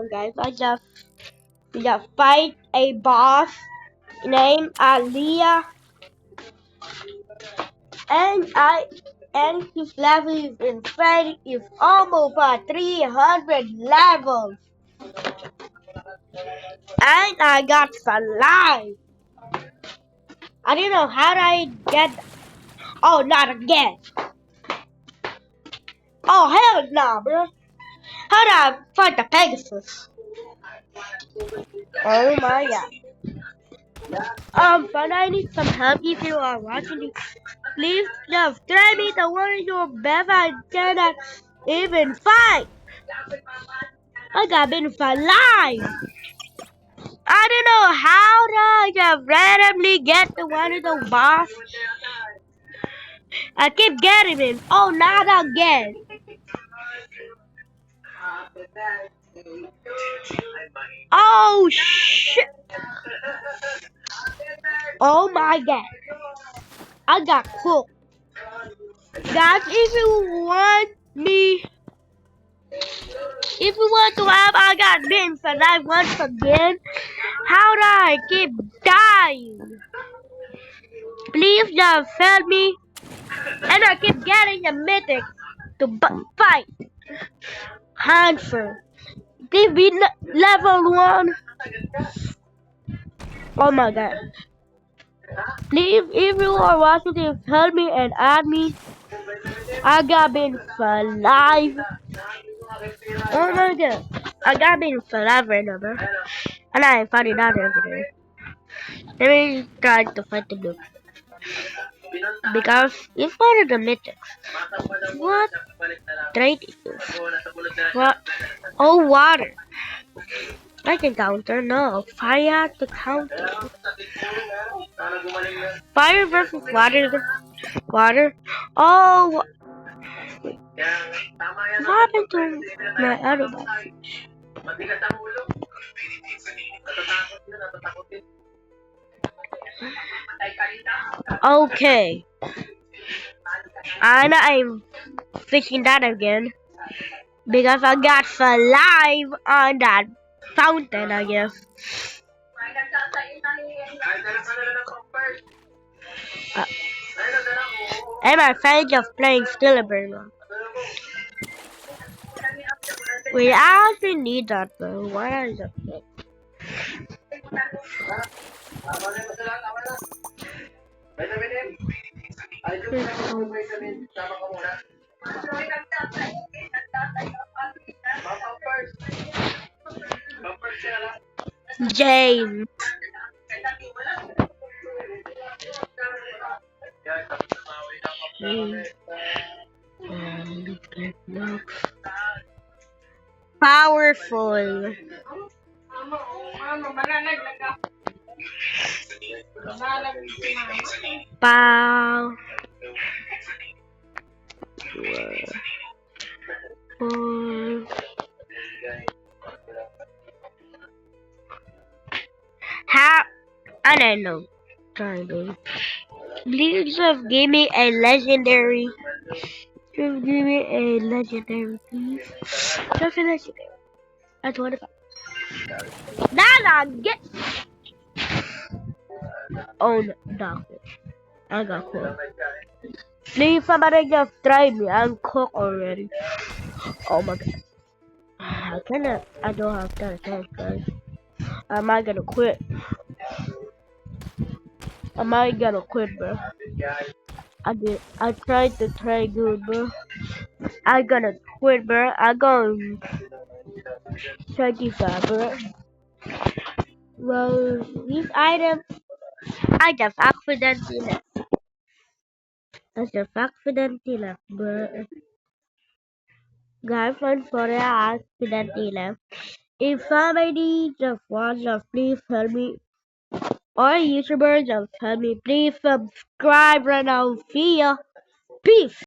on, guys. I just fight a boss named Aliyah, and his level is insane. It's almost 300 levels, and I got alive. I don't know how did I get. Oh, not again. Oh hell no, bro. How did I fight the Pegasus? Oh my god. But I need some help if you are watching this. Please just try me the one of your best. I cannot even fight. I got been for life. I don't know how did I just randomly get the one of the boss. I keep getting him. Oh, not again. Oh shit. Oh my god. I got cooked. Guys, if you want to have I got bitten for life once again, how do I keep dying? Please just help me. And I keep getting a mythic to fight. Hanser. Please be level 1. Oh my god. Please, if you are watching this, help me and add me. I got been for life. Oh my god. I got been for life right now, bro. And I ain't fighting out every day. Let me try to fight the book. Because it's one of the mythics. What? Trade issues. What? Oh, water. I can counter. No, fire to counter. Fire versus water. Water. Oh, what happened to my other one? Okay. And I'm fixing that again. Because I got alive on that fountain, I guess. And my friend just playing Stillburn. We actually need that though. Why is it? James. Powerful. Pow. How? I don't know. Sorry, baby. Please just give me a legendary. Just give me a legendary, please. Just a legendary. That's what about. Now get. Oh no, I got cooked. Please, somebody just try me. I'm cooked already. Oh my god. I don't have that chance, guys. Am I gonna quit? Am I gonna quit, bro? I tried to try good, bro. I gonna quit, bro. I gonna try this out, bro. Well, this item, I just accidentally left. Bro. Guys, I'm sorry, I accidentally left. If somebody just wants, just please help me. Or a YouTuber, just help me. Please subscribe right now. See ya. Peace.